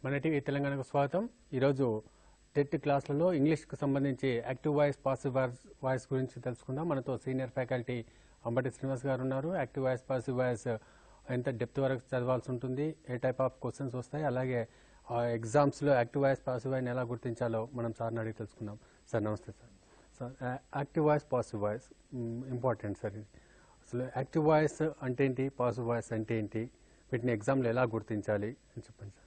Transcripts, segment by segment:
మన టీవీ తెలంగాణకు స్వాగతం. ఈరోజు టెట్ క్లాసులలో ఇంగ్లీష్కి సంబంధించి యాక్టివ్ వాయిస్ పాసివ్ వాయిస్ గురించి తెలుసుకుందాం. మనతో సీనియర్ ఫ్యాకల్టీ అంబటి శ్రీనివాస్ గారు ఉన్నారు. యాక్టివ్ వాయిస్ పాసివ్ వాయిస్ ఎంత డెప్త్ వరకు చదవాల్సి ఉంటుంది, ఏ టైప్ ఆఫ్ క్వశ్చన్స్ వస్తాయి, అలాగే ఎగ్జామ్స్లో యాక్టివ్ వాయిస్ పాసివ్ వాయిస్ని ఎలా గుర్తించాలో మనం సార్ని అడిగి తెలుసుకుందాం. సార్ నమస్తే sir. Sir active voice passive voice important sir. ఇది అసలు యాక్టివ్ వాయిస్ అంటే ఏంటి, పాసివ్ వాయిస్ అంటే ఏంటి, వీటిని ఎగ్జామ్లో ఎలా గుర్తించాలి అని చెప్పండి sir.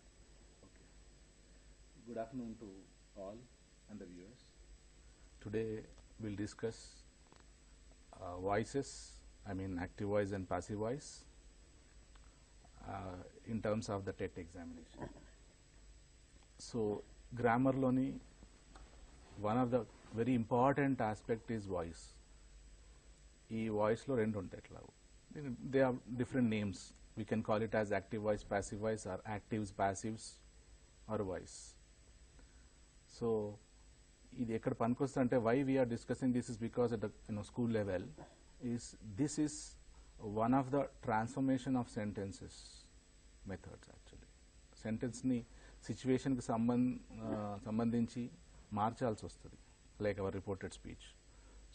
Good afternoon to all and the viewers. Today we'll discuss voices, I mean active voice and passive voice in terms of the TET examination. So grammar loni one of the very important aspect is voice. Ee voice lo rendu untayi etla, they have different names. We can call it as active voice, passive voice, or actives, passives, or voice. So ఇది ఎక్కడ పనికొస్తుంది అంటే why we are discussing this is because at school level this is one of the transformation of sentences methods. Actually సెంటెన్స్ని సిచ్యువేషన్కి సంబంధించి మార్చాల్సి వస్తుంది, like our reported speech.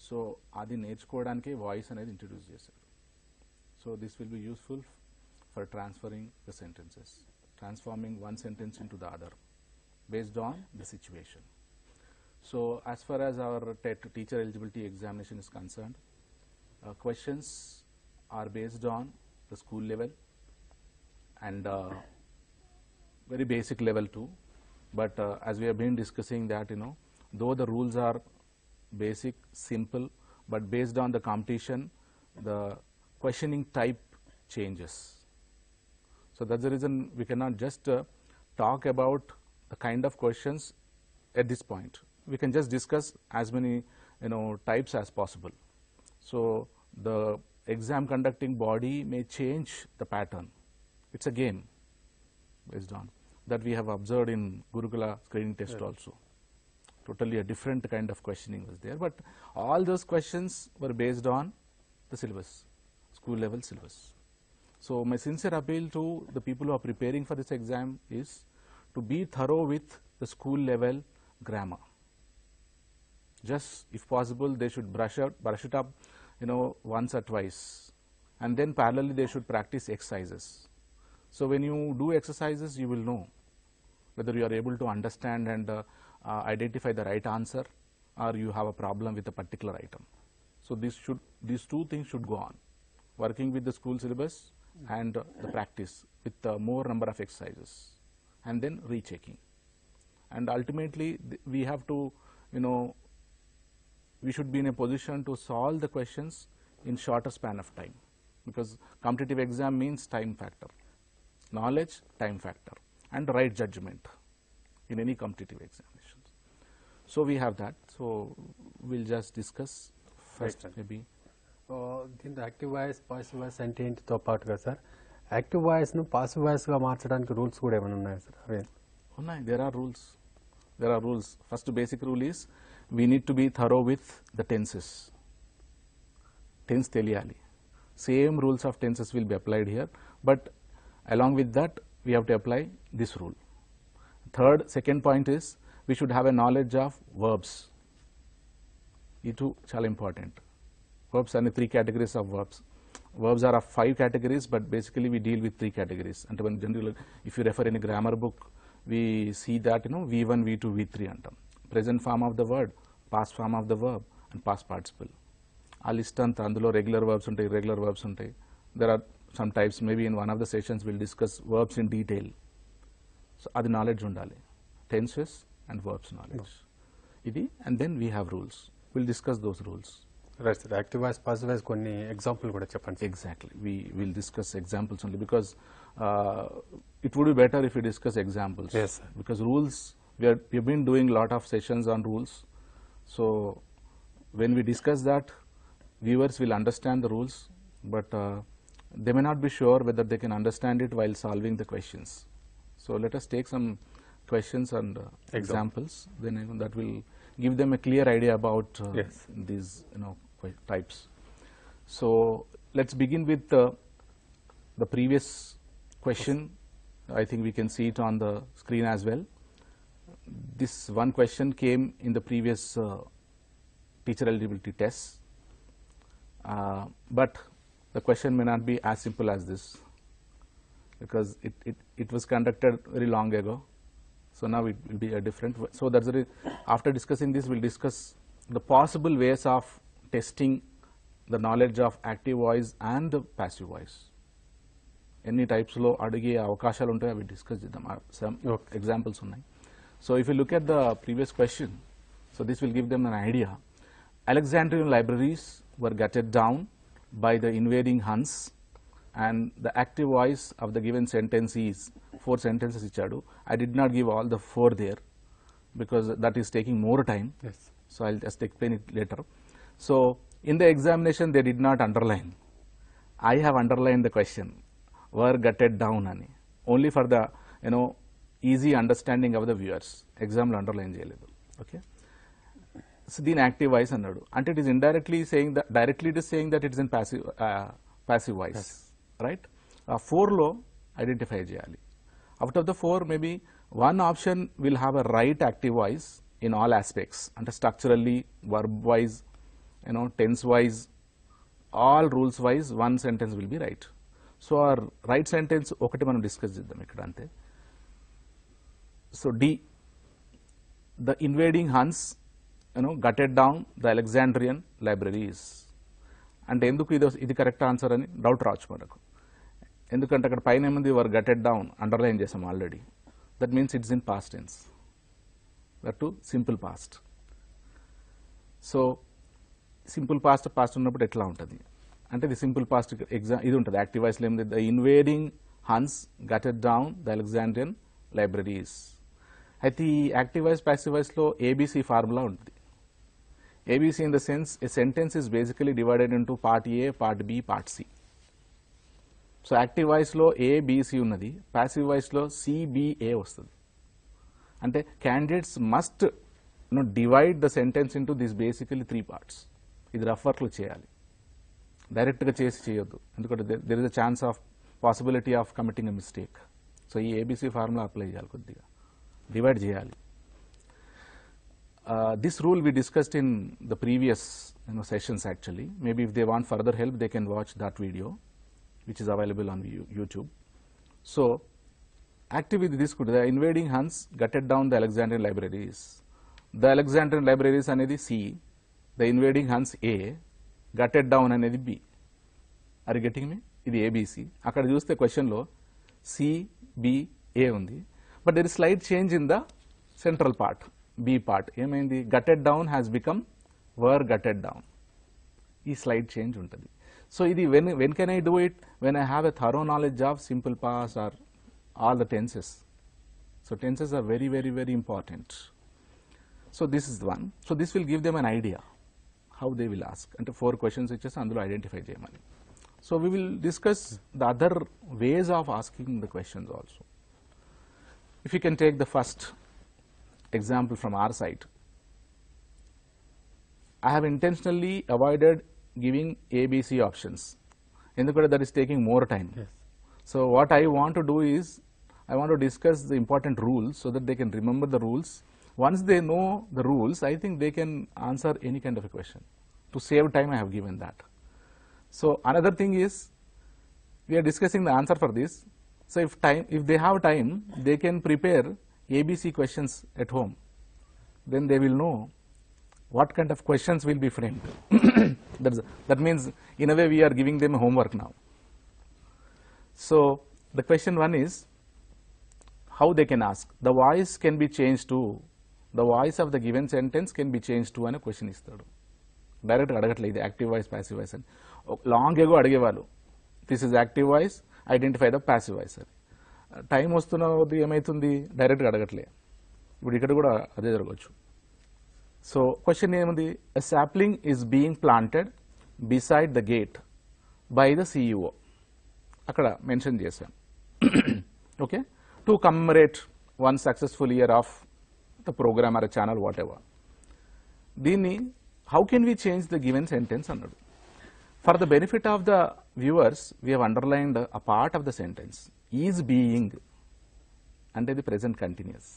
So అది నేర్చుకోవడానికి వాయిస్ అనేది ఇంట్రడ్యూస్ చేశారు. So this will be useful for transferring the sentences, transforming one sentence in to the other based on the situation. So as far as our TET teacher eligibility examination is concerned, questions are based on the school level and very basic level too. But as we have been discussing that, though the rules are basic, simple, but based on the competition, the questioning type changes. So that's the reason we cannot just talk about the kind of questions at this point. We can just discuss as many types as possible. So the exam conducting body may change the pattern. It's a game based on that we have observed in Gurukula screening test also. Totally a different kind of questioning was there, but all those questions were based on the syllabus, school level syllabus. So my sincere appeal to the people who are preparing for this exam is to be thorough with the school level grammar. Just if possible they should brush it up once or twice, and then parallelly they should practice exercises. So when you do exercises you will know whether you are able to understand and identify the right answer, or you have a problem with a particular item. So these two things should go on, working with the school syllabus and the practice with more number of exercises, and then rechecking. And ultimately we have to we should be in a position to solve the questions in shorter span of time, because competitive exam means time factor, knowledge, time factor, and right judgment in any competitive examinations. So we have that. So we'll just discuss first maybe దీంతో active voice passive voice అంటే ఏంటితో పాటుగా sir active వాయిస్ను passive వాయిస్గా మార్చడానికి rules కూడా ఏమైనా ఉన్నాయా sir? అవే ఉన్నాయి. There are rules. First basic rule is we need to be thorough with the tenses. Tense తెలియాలి. Same rules of tenses will be applied here, but along with that we have to apply this rule. Second point is we should have a knowledge of verbs. It too చాలా important. Verbs are 3 categories of verbs. Verbs are of 5 categories, but basically we deal with 3 categories. And when generally, if you refer any grammar book, we see that V1, V2, V3 antam. Present form of the word, past form of the verb, and past participle. Aa list anta andulo regular verbs untayi, irregular verbs untayi. There are some types. Maybe in one of the sessions we'll discuss verbs in detail. So adi knowledge undali, tenses and verbs knowledge. Idi, and then we have rules. We'll discuss those rules. Right sir. Active voice passive voice కొన్ని example కూడా చెప్పండి. Exactly. We will discuss examples only, because it would be better if we discuss examples. Yes, sir. Because rules, we've been doing lot of sessions on rules. So when we discuss that, viewers will understand the rules, but they may not be sure whether they can understand it while solving the questions. So let us take some questions and examples. Then that will give them a clear idea about these types. So let's begin with the previous question. I think we can see it on the screen as well. This one question came in the previous teacher eligibility test, but the question may not be as simple as this, because it was conducted very long ago. So now it will be a different. So that's the after discussing this, we'll discuss the possible ways of testing the knowledge of active voice and the passive voice. Any types lo adige avakashalu untayo avi discuss cheddam. Some examples unnai. So if you look at the previous question, so this will give them an idea. Alexandrian libraries were gutted down by the invading Huns, and the active voice of the given sentence is 4 sentences ichadu. I did not give all the 4 there because that is taking more time. Yes. So I'll just explain it later. So in the examination they did not underline. I have underlined the question, were gutted down ani, only for the easy understanding of the viewers. Exam lo underline cheyaledu. Okay. So దీని active voice అన్నాడు అంటే it is indirectly saying that, directly it is saying that it is in passive voice, right? ఆ 4లో identify చేయాలి. Out of the 4 maybe one option will have a right active voice in all aspects, అంటే structurally, verb wise, tense wise, all rules wise one sentence will be right. So ఆ right sentence ఒకటి మనం discuss చేద్దాం ఇక్కడ అంతే. So D, the invading Huns gutted down the Alexandrian libraries. అంటే ఎందుకు ఇది కరెక్ట్ ఆన్సర్ అని డౌట్ రావచ్చు మనకు. ఎందుకంటే అక్కడ పైన ఏముంది, వర్ గటెడ్ డౌన్, అండర్లైన్ చేసాం already. That means it's in past tense, that to simple past. So simple past ఉన్నప్పుడు ఎట్లా ఉంటుంది అంటే ఇది సింపుల్ పాస్ట్ ఇది ఉంటుంది. యాక్టివ్ వాయిస్లో ఏముంది, the invading Huns gutted down the Alexandrian libraries. అయితే ఈ యాక్టివ్ వాయిస్ ప్యాసివ్ వాయిస్లో ఏబీసీ ఫార్ములా ఉంటుంది. ABC in the sense a sentence is basically divided into part A, part B, part C. So active వాయిస్లో ABC ఉన్నది, passive వాయిస్లో CBA వస్తుంది. అంటే candidates must divide the sentence into this basically 3 parts. ఇది rough వర్క్లో చేయాలి, డైరెక్ట్గా చేయొద్దు, ఎందుకంటే there is a chance of possibility of committing a mistake. So ఈ ఏబీసీ ఫార్ములా అప్లై చేయాలి, కొద్దిగా డివైడ్ చేయాలి. This rule we discussed in the previous sessions actually. Maybe if they want further help, they can watch that video, which is available on YouTube. So active with this, the invading Huns gutted down the Alexandrian libraries. The Alexandrian libraries anedi C, the invading Huns A, gutted down anedi B. Are you getting me? Idi ABC. Akkada chuste question lo C, B, A undi. But there is slight change in the central part, B part. ఏమైంది, gutted down has become were gutted down. ఈ slight change ఉంటుంది. So ఇది when can I do it? When I have a thorough knowledge of simple past or all the tenses. So tenses are very, very, very important. So this is the one. So this will give them an idea how they will ask. అంటే 4 questions ఇచ్చేసి అందులో identify చేయమని. So we will discuss the other ways of asking the questions also. If you can take the first example from our side, I have intentionally avoided giving ABC options, ఎందుకంటే that is taking more time. Yes. So what I want to do is, I want to discuss the important rules so that they can remember the rules. Once they know the rules, I think they can answer any kind of a question. To save time, I have given that. So another thing is, we are discussing the answer for this. So if they have time, they can prepare ABC questions at home. Then they will know what kind of questions will be framed. That means in a way we are giving them homework now. So the question 1 is how they can ask. The voice can be changed to, the voice of the given sentence can be changed to అని question ఇస్తాడు. డైరెక్ట్గా అడగట్లేదు active voice passive voice అని. Long ago అడిగేవాళ్ళు, this is active voice, identify the passive voice అని. Time వస్తున్న కొద్ది ఏమవుతుంది, డైరెక్ట్గా అడగట్లే. ఇప్పుడు ఇక్కడ కూడా అదే జరగవచ్చు. సో క్వశ్చన్ ఏముంది, a sapling is being planted beside the gate by the CEO, అక్కడ మెన్షన్ చేశాను. Okay, to commemorate 1 successful year of the programme or channel, whatever. దీన్ని how can we change the given sentence అన్నాడు. For the benefit of the viewers, we have underlined a part of the sentence. Is being అంటే the present continuous.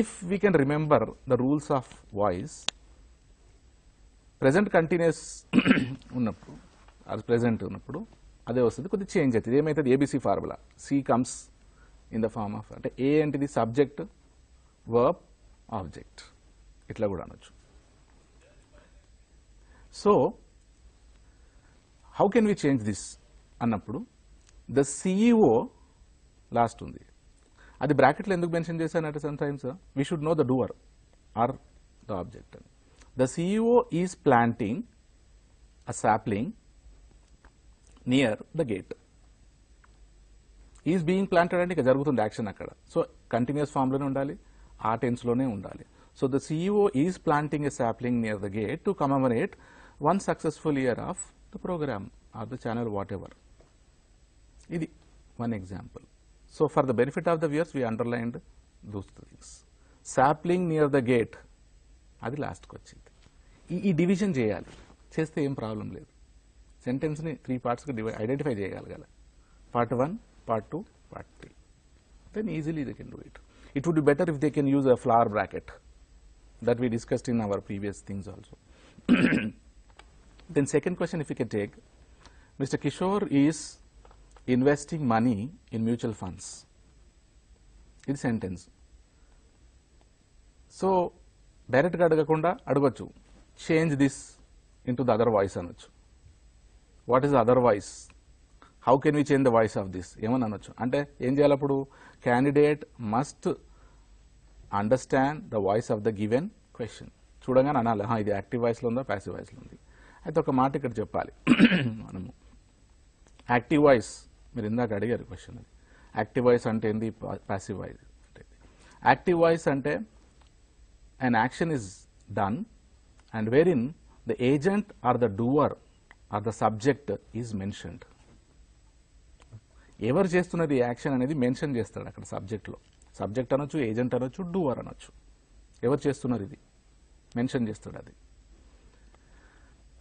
If we can remember the rules of voice, present continuous ఉన్నప్పుడు అది present ఉన్నప్పుడు అదే వస్తుంది, కొద్దిగా change అవుతుంది. ఏమైతుంది? ABC formula. C comes in the form of, అంటే ఏ ఏంటిది? సబ్జెక్ట్, వర్బ్, ఆబ్జెక్ట్, ఇట్లా కూడా అనొచ్చు. So how can we change this అన్నప్పుడు ద సిఇఓ లాస్ట్ ఉంది. అది బ్రాకెట్లో ఎందుకు మెన్షన్ చేశానంటే sometimes we should know the doer or the object అని. The CEO is planting a sapling near the gate. Is being planted అంటే ఇక జరుగుతుంది యాక్షన్ అక్కడ. సో కంటిన్యూస్ ఫామ్లోనే ఉండాలి, ఆ టెన్స్లోనే ఉండాలి. So the CEO is planting a sapling near the gate to commemorate one successful year of the programme or the channel whatever. ఇది one example. So for the benefit of the viewers we underlined those things. Sapling near the gate అది లాస్ట్కి వచ్చింది. ఈ division చేయాలి, చేస్తే ఏం problem లేదు. సెంటెన్స్ని 3 పార్ట్స్కి ఐడెంటిఫై చేయగలగాల. Part 1, part 2, part 3. Then easily they can do it. It would be better if they can use a flower bracket that we discussed in our previous things also. Then second question, if you can take, Mr. Kishore is investing money in mutual funds. ఇది sentence. So డైరెక్ట్గా అడగకుండా అడగచ్చు, change this into the other voice అనొచ్చు. What is the other voice? How can we change the voice of this ఏమని అనొచ్చు. అంటే ఏం చేయాలి అప్పుడు? Candidate must understand the voice of the given question. చూడగానే అనాలి, ఇది యాక్టివ్ వాయిస్లో ఉందా, ప్యాసివ్ వాయిస్లో ఉంది. అయితే ఒక మాట ఇక్కడ చెప్పాలి. మనము యాక్టివ్ వాయిస్, మీరు ఇందాక అడిగారు క్వశ్చన్, అది యాక్టివ్ వాయిస్ అంటే ఏంది, ప్యాసివ్ వాయిస్ అంటే. యాక్టివ్ వాయిస్ అంటే an action is done and wherein the agent or the doer or the subject is mentioned. ఎవరు చేస్తున్నది యాక్షన్ అనేది మెన్షన్ చేస్తాడు అక్కడ సబ్జెక్ట్లో. సబ్జెక్ట్ అనొచ్చు, ఏజెంట్ అనొచ్చు, డూవర్ అనొచ్చు. ఎవరు చేస్తున్నారు ఇది మెన్షన్ చేస్తాడు అది.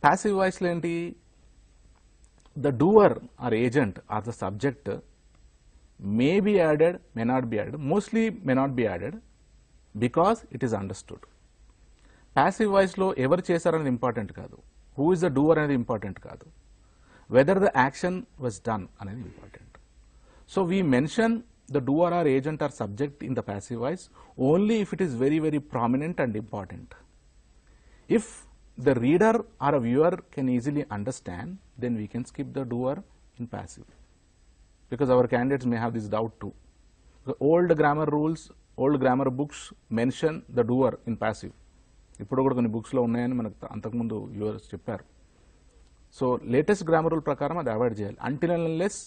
ప్యాసివ్ వాయిస్లో ఏంటి? The doer or agent or the subject may be added, may not be added, mostly may not be added because it is understood. Passive వాయిస్లో ఎవరు చేశారనేది ఇంపార్టెంట్ కాదు, హూ ఇస్ ద డూవర్ అనేది important కాదు, whether the action was done అనేది important. So we mention the doer or agent or subject in the passive voice only if it is very, very prominent and important. If the reader or a viewer can easily understand, then we can skip the doer in passive, because our candidates may have this doubt too. The old grammar rules, old grammar books mention the doer in passive. ఇప్పుడు కూడా కొన్ని బుక్స్లో ఉన్నాయని మనకు అంతకుముందు viewers చెప్పారు. So latest grammar rule ప్రకారం అది అవాయిడ్ చేయాలి. until and unless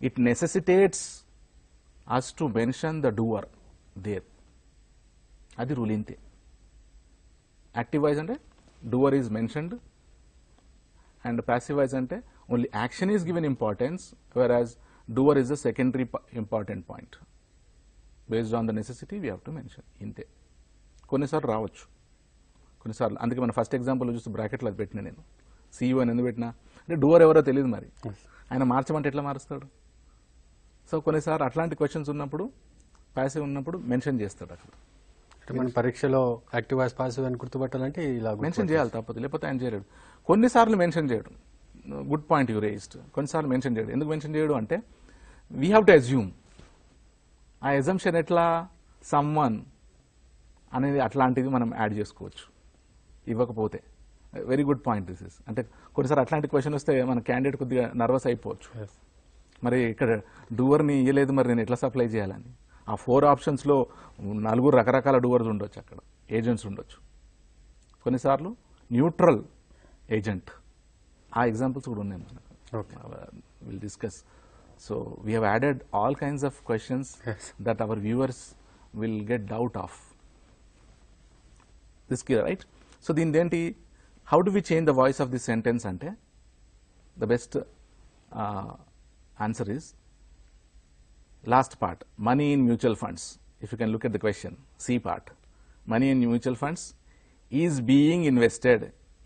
it necessitates us to mention the doer there. అది రూల్ ఇంతే. యాక్టివ్ వాయిస్ అంటే doer is mentioned and passive voice అంటే only action is given importance, whereas doer is the secondary important point. Based on the necessity we have to mention. ఇంతే. కొన్నిసార్లు రావచ్చు, కొన్నిసార్లు. అందుకే మన ఫస్ట్ ఎగ్జాంపుల్ చూస్తే బ్రాకెట్లో అది పెట్టిన నేను. సిఇఓ అని ఎందుకు పెట్టినా అంటే డూవర్ ఎవరో తెలియదు, మరి ఆయన మార్చమంటే ఎట్లా మారుస్తాడు? సో కొన్నిసార్లు అట్లాంటి క్వశ్చన్స్ ఉన్నప్పుడు, ప్యాసివ్ ఉన్నప్పుడు మెన్షన్ చేస్తాడు అక్కడ. మన పరీక్షలో యాక్టివ్ వాయిస్ పాసివ్ అని గుర్తుపట్టాలంటే ఇలా మెన్షన్ చేయాలి తప్పదు, లేకపోతే ఆయన చేయలేడు. కొన్నిసార్లు మెన్షన్ చేయడు. Good point you raised. కొన్నిసార్లు మెన్షన్ చేయడు. ఎందుకు మెన్షన్ చేయడు అంటే వీ హ్యావ్ టు అజ్యూమ్. ఆ అజంప్షన్ ఎట్లా? సమ్వన్ అనేది అట్లాంటిది మనం యాడ్ చేసుకోవచ్చు ఇవ్వకపోతే. Very good point this is. అంటే కొన్నిసార్లు అట్లాంటి క్వశ్చన్ వస్తే మన క్యాండిడేట్ కొద్దిగా నర్వస్ అయిపోవచ్చు. మరి ఇక్కడ డూవర్ని ఇవ్వలేదు, మరి నేను ఎట్లా సప్లై చేయాలని. ఆ 4 ఆప్షన్స్లో 4 రకరకాల డూవర్స్ ఉండొచ్చు, అక్కడ ఏజెంట్స్ ఉండొచ్చు. కొన్నిసార్లు న్యూట్రల్ ఏజెంట్, ఆ ఎగ్జాంపుల్స్ కూడా ఉన్నాయి మనకు. Will discuss. So we have added all kinds of questions that our viewers will get doubt of this clear, right? So దీనిదేంటి, how do we change the voice of this sentence అంటే the best answer is last part, money in mutual funds. If you can look at the question, C part, money in mutual funds is being invested.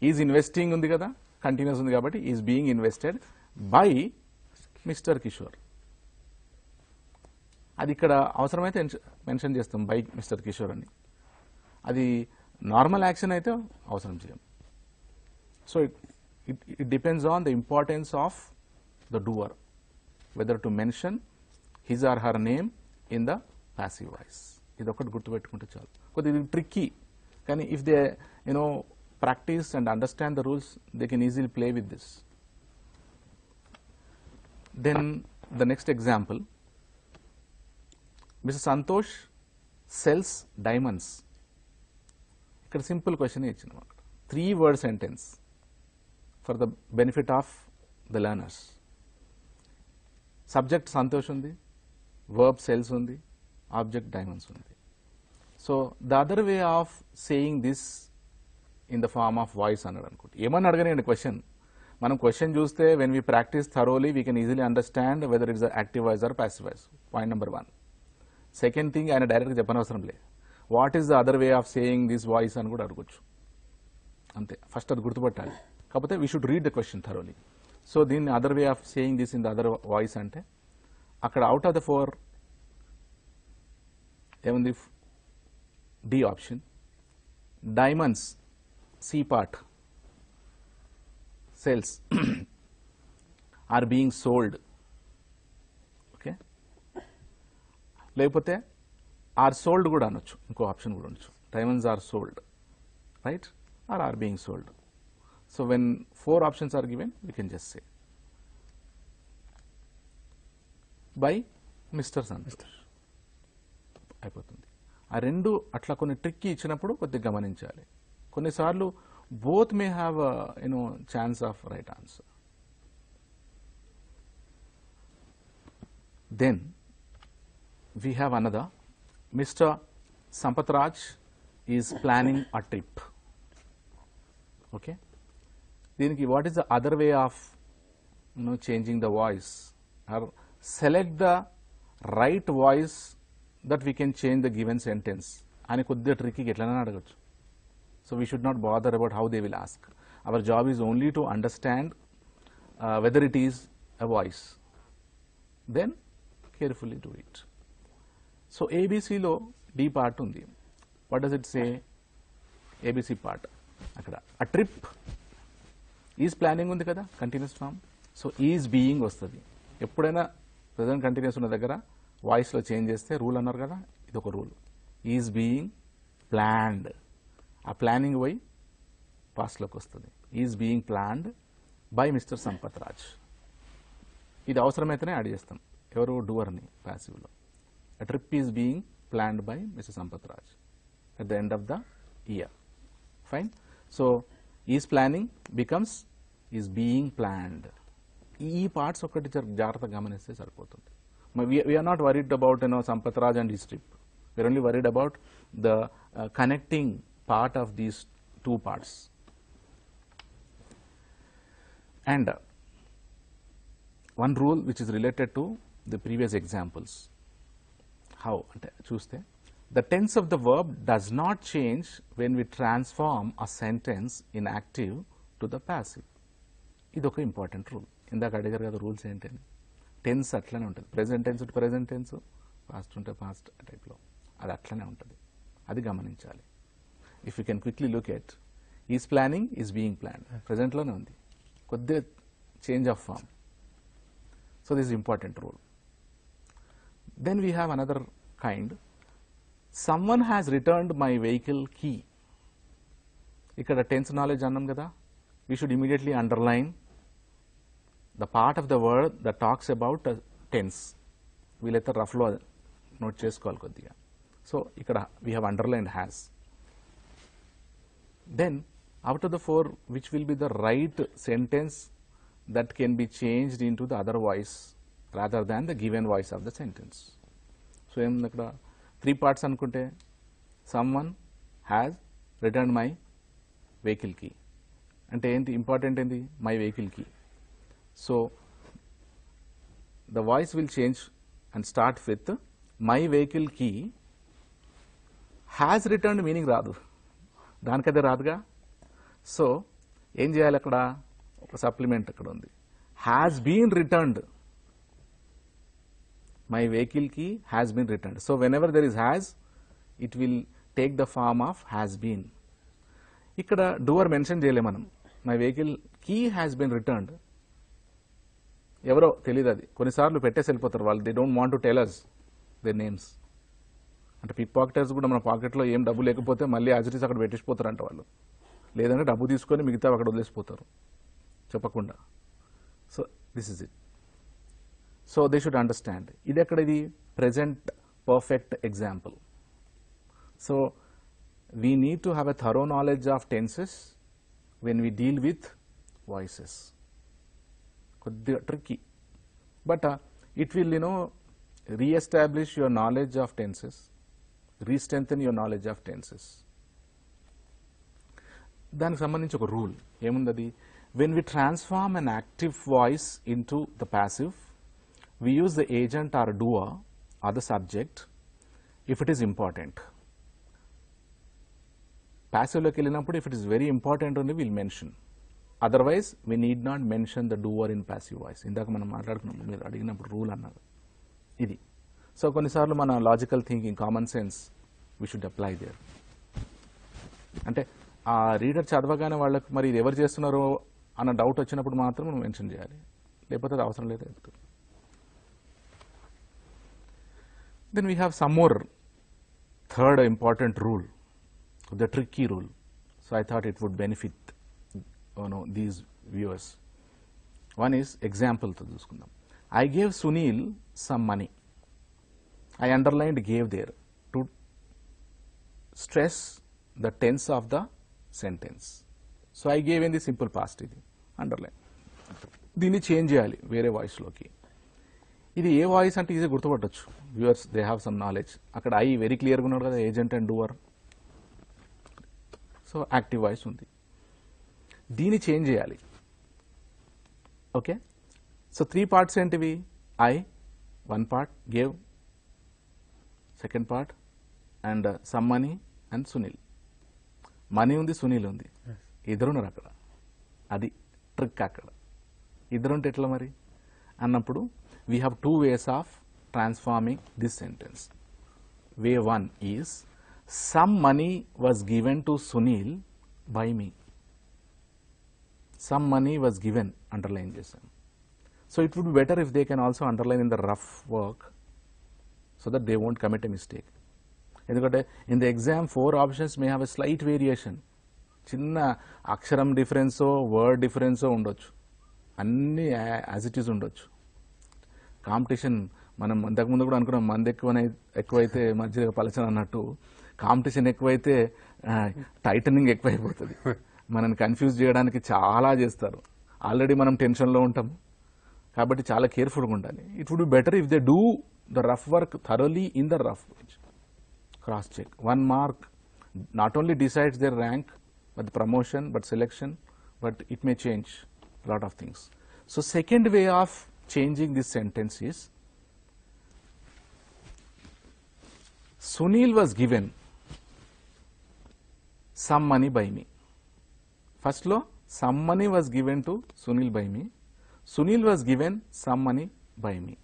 Is investing undi kada, continuous ఉంది కాబట్టి is being invested by mister Kishore. అది ఇక్కడ అవసరమైతే mention చేస్తాం by mister Kishore అని. అది normal action అయితే అవసరం చేయం. So it depends on the importance of the doer whether to mention his or her name in the passive voice. ఇది ఒకటి గుర్తుపెట్టుకుంటే చాలు. కొద్దిగా ట్రిక్కీ, కానీ if they practice and understand the rules, they can easily play with this. Then the next example, Mr. Santosh sells diamonds. Ikkada simple question ichina 3-word sentence for the benefit of the learners. Subject Santosh undi, verb sells undi, object diamonds undi. So the other way of saying this in the form of voice అన్నాడు అనుకోండి. ఏమని అడగనండి question. మనం question చూస్తే when we practise thoroughly we can easily understand whether it's active voice or passive voice. Point number 1. Second thing, ఆయన డైరెక్ట్గా చెప్పనవసరం లేదు. What is the other way of saying this voice అని కూడా అడగొచ్చు. అంతే, ఫస్ట్ అది గుర్తుపట్టాలి. కాకపోతే we should read the question thoroughly. So దీన్ని other way of saying this in the other voice అంటే అక్కడ అవుట్ ఆఫ్ ద 4 ఏముంది? D option. Diamonds C part, sales are being sold. Okay, లేకపోతే ఆర్ సోల్డ్ కూడా అనొచ్చు, ఇంకో option కూడా అనొచ్చు. Diamonds are sold, right, are are being sold. So when 4 options are given we can just say by mister Santosh అయిపోతుంది. ఆ రెండు అట్లా కొన్ని ట్రిక్కి ఇచ్చినప్పుడు కొద్దిగా గమనించాలి. కొన్నిసార్లు both may have a chance of right answer. Then we have another. Mr. Sampatraj is planning a trip. Okay, దీనికి what is the other way of changing the voice, or select the right voice that we can change the given sentence అని కొద్దిగా ట్రిక్కీగా ఎట్లైనా అడగచ్చు. So we should not bother about how they will ask. Our job is only to understand whether it is a voice. Then carefully do it. So ABC lo D part undi. What does it say? ABC part. Akkada a trip is planning undi kada, continuous form. So is being vastadi. Eppudaina present continuous unna daggara voice lo change cheste rule annaru kada, idu oka rule. Is being planned. ఆ planning పోయి పాస్ట్లోకి వస్తుంది. Is being planned by mister Sampath Raj. ఇది అవసరమైతేనే add చేస్తాం. ఎవరు? డూవర్ని ప్యాసివ్లో. A trip is being planned by Mr. Sampath Raj at the end of the year. Fine. So is planning becomes is being planned. ఈ parts ఒకటి జాగ్రత్తగా గమనిస్తే సరిపోతుంది. We are not worried about Sampath Raj and his trip. We are only worried about the connecting part of these 2 parts. And one rule which is related to the previous examples. How? Chuste, the tense of the verb does not change when we transform a sentence in active to the passive. This is an important rule. In the category of the rules, tense atlane untadi. Present tense to present tense, past unte past type lo. Adi atlane untadi. Adi gamaninchali. If you can quickly look at, is planning, is being planned. Present lone undi. Kodde change of form. So this is important rule. Then we have another kind. Someone has returned my vehicle key. Ikkada tense knowledge annam kada. We should immediately underline the part of the word that talks about tense. We'll rough lo note chesukovali koddiga. So ikkada we have underlined has. Then out of the 4, which will be the right sentence that can be changed into the other voice rather than the given voice of the sentence. So ikkada 3 parts anukunte, someone has returned my vehicle key. Ante enti important endi? My vehicle key. So the voice will change and start with my vehicle key has returned meaning రాదు, దానికదే రాదుగా. So ఏం చేయాలి? అక్కడ ఒక supplement అక్కడ ఉంది. Has been returned, my vehicle key has been returned. So whenever there is has, it will take the form of has been. ఇక్కడ డూవర్ మెన్షన్ చేయలేం మనం. My vehicle key has been returned, ఎవరో తెలియదు, అది కొన్నిసార్లు పెట్టేసి వెళ్ళిపోతారు వాళ్ళు. They don't want to tell us their names. అంటే పిక్ పాకెటర్స్ కూడా మన పాకెట్లో ఏం డబ్బు లేకపోతే మళ్ళీ యాజిటీస్ అక్కడ పెట్టిసిపోతారంట వాళ్ళు. లేదంటే డబ్బు తీసుకొని మిగతా అక్కడ వదిలేసిపోతారు చెప్పకుండా. So this is it. So they should understand. ఇది ఎక్కడ, ఇది present perfect example. So we need to have a thorough knowledge of tenses when we deal with voices. కొద్దిగా tricky, but it will re-establish your knowledge of tenses, re-strengthen your knowledge of tenses. దానికి సంబంధించి ఒక rule ఏముంది, అది when we transform an active voice into the passive, we use the agent or doer or the subject if it is important. Passive లోకి వెళ్ళినప్పుడు if it is very important only we'll mention, otherwise we need not mention the doer in passive voice. ఇందాక మనం మాట్లాడుకున్నాం, మీరు అడిగినప్పుడు rule అన్నారు ఇది. So కొన్నిసార్లు మన logical thinking, common sense we should apply there. అంటే ఆ రీడర్ చదవగానే వాళ్ళకి మరి ఇది ఎవరు చేస్తున్నారో అన్న డౌట్ వచ్చినప్పుడు మాత్రం మనం మెన్షన్ చేయాలి, లేకపోతే అది అవసరం లేదు. Then we have some more third important rule, the tricky rule. So I thought it would benefit these viewers. One is ఎగ్జాంపుల్తో చూసుకుందాం. I gave Sunil some money. I underlined gave there to stress the tense of the sentence. So I gave in the simple past, ఇది underline. దీన్ని change చేయాలి వేరే వాయిస్లోకి. ఇది ఏ voice అంటే ఈజీ గుర్తుపట్టచ్చు. Viewers they have some knowledge. అక్కడ ఐ వెరీ క్లియర్గా ఉన్నాడు కదా, agent and doer. So active voice ఉంది, దీన్ని చేంజ్ చేయాలి. ఓకే, సో 3 parts ఏంటివి? I 1 part, gave second part, and some money and Sunil. Money ఉంది, సునీల్ ఉంది, ఇద్దరున్నారు అక్కడ. అది ట్రిక్ అక్కడ. ఇద్దరుంటే ఎట్లా మరి అన్నప్పుడు we have 2 ways of transforming this sentence. Way 1 is some money was given to Sunil by me. Some money was given underline చేశాను. So it would be better if they can also underline in the rough work so that they won't commit a mistake. ఎందుకంటే in the exam 4 options may have a slight variation. చిన్న అక్షరం డిఫరెన్సో word డిఫరెన్సో ఉండొచ్చు, అన్నీ as it is ఉండొచ్చు. Competition మనం ఇంతకుముందు కూడా అనుకున్నాం, మంది ఎక్కువైతే మధ్య పలచన అన్నట్టు, కాంపిటీషన్ ఎక్కువైతే టైటనింగ్ ఎక్కువైపోతుంది. మనల్ని కన్ఫ్యూజ్ చేయడానికి చాలా చేస్తారు. ఆల్రెడీ మనం టెన్షన్లో ఉంటాం కాబట్టి చాలా కేర్ఫుల్గా ఉండాలి. It would be better if they do the rough work thoroughly in the rough page. Cross check. 1 mark not only decides their rank but promotion, but selection, but it may change lot of things. So second way of changing this sentence is Sunil was given some money by me. First లో some money was given to Sunil by me. Sunil was given some money by me.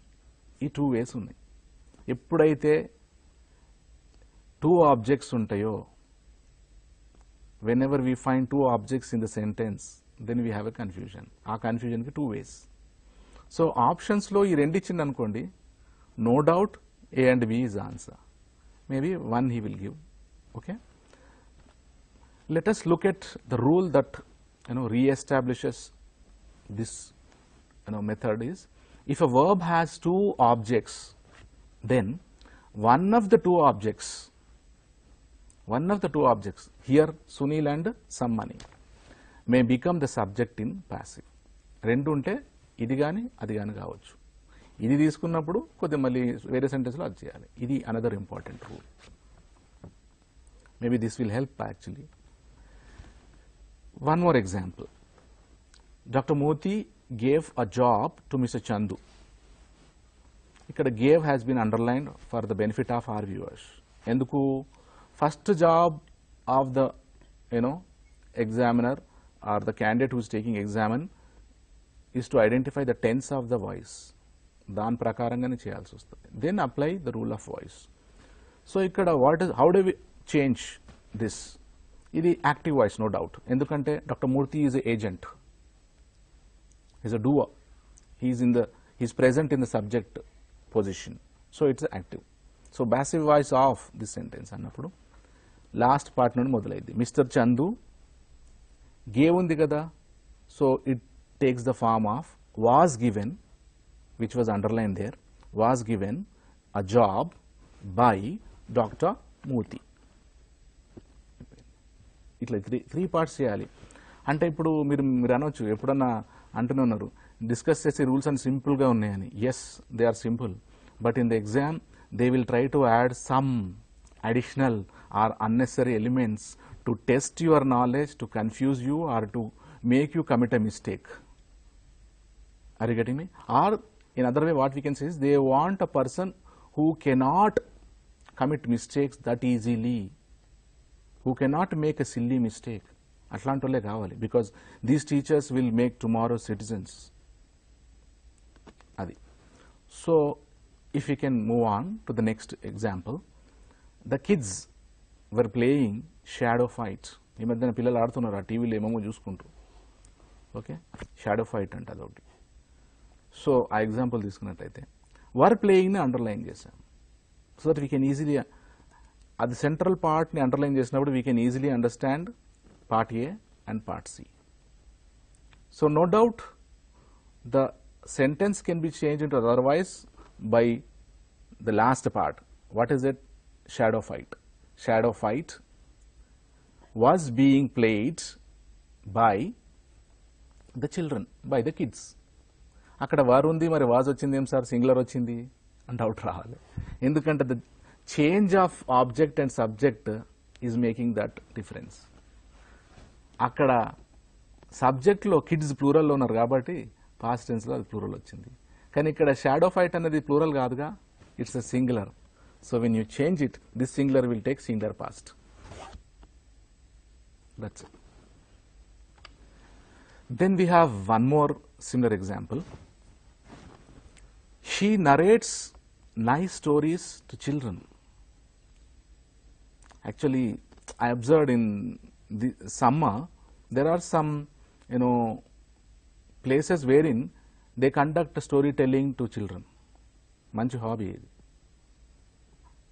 ఈ 2 ways ఉన్నాయి. ఎప్పుడైతే 2 objects ఉంటాయో, whenever we find 2 objects in the sentence, then we have a confusion. ఆ కన్ఫ్యూజన్కి 2 ways. So ఆప్షన్స్లో ఈ 2 ఇచ్చింది అనుకోండి, no doubt A and B is answer. Maybe 1 he will give. Okay. Let us look at the rule that re-establishes this method is, if a verb has 2 objects, then one of the two objects, here Sunil and some money, may become the subject in passive. రెండు ఉంటే ఇది కానీ అది కానీ కావచ్చు. ఇది తీసుకున్నప్పుడు కొద్దిగా మళ్ళీ వేరే సెంటెన్స్లో అది చేయాలి. ఇది another important rule. Maybe this will help actually. One more example. Dr. Moti gave a job to Mr. Chandu. ఇక్కడ gave has been underlined for the benefit of our viewers. ఎందుకు? First job of the examiner or the candidate who is taking is to identify the tense of the voice. దాని ప్రకారంగానే చేయాల్సి వస్తుంది. Then apply the rule of voice. So ఇక్కడ how do we change this? ఇది active voice no doubt, ఎందుకంటే doctor Murthy is a agent, is a doer, he is present in the subject position, so it's active. So passive voice of this sentence అన్నప్పుడు last part నుండి మొదలైంది. Mister Chandu gave ఉంది కదా, so it takes the form of was given, which was underlined there, was given a job by Dr. Murthy. ఇట్లా three parts చేయాలి. అంటే ఇప్పుడు మీరు అనొచ్చు, ఎప్పుడన్నా అంటూనే ఉన్నారు డిస్కస్ చేసే రూల్స్ అని సింపుల్గా ఉన్నాయని. Yes, they are simple, but in the exam they will try to add some additional or unnecessary elements to test your knowledge, to confuse you or to make you commit a mistake. Are you getting me? Or in other way, what we can say is they want a person who cannot commit mistakes that easily, who cannot make a silly mistake. అట్లాంటి వాళ్ళే కావాలి, because these teachers will make tomorrow citizens. అది. So if you can move on to the next example. The kids were playing shadow fight. ఈ మధ్యన పిల్లలు ఆడుతున్నారు ఆ టీవీలో ఏమేమో చూసుకుంటూ. ఓకే, షాడో ఫైట్ అంటే అదొకటి. సో ఆ ఎగ్జాంపుల్ తీసుకున్నట్టయితే వర్ ప్లేయింగ్ని అండర్లైన్ చేశాం, so that we can easily, అది సెంట్రల్ పార్ట్ని అండర్లైన్ చేసినప్పుడు we can easily understand part A and part C. So no doubt the sentence can be change into otherwise by the last part. What is it? Shadow fight. Shadow fight was being played by the children, by the kids. అక్కడ వారు ఉంది, మరి was వచ్చింది ఏం sir singular వచ్చింది అని doubt రావాలి, ఎందుకంటే the change of object and subject is making that difference. అక్కడ సబ్జెక్ట్లో కిడ్స్ ప్లూరల్లో ఉన్నారు కాబట్టి పాస్ట్ టెన్స్లో అది ప్లూరల్ వచ్చింది, కానీ ఇక్కడ షాడో ఫైట్ అనేది ప్లూరల్ కాదుగా, it's a singular. So when you change it, this singular will take singular past. That's it. Then we have one more similar example. She narrates nice stories to children. Actually, I observed in the summer, there are some, places wherein they conduct storytelling to children. Manchi hobby.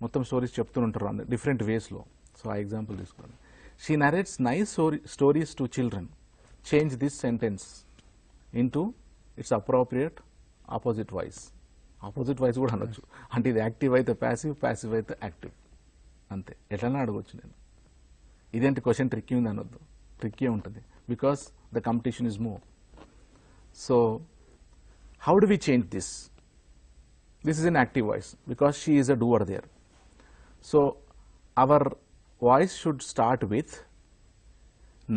Mottam stories cheptununtaru different ways lo. So I example this one. She narrates nice stories to children. Change this sentence into its appropriate opposite voice. Opposite voice కూడా అనొచ్చు, అంటే ఇది active అయితే passive, passive అయితే active, అంతే. ఎట్లన్నా అడగొచ్చు నేను. ఇదేంటి క్వశ్చన్ ట్రిక్కీ ఉంది అనొద్దు, ట్రిక్కీ ఉంటుంది, because the competition is more. So how do we change this? This is an active voice because she is a doer there. So our voice should start with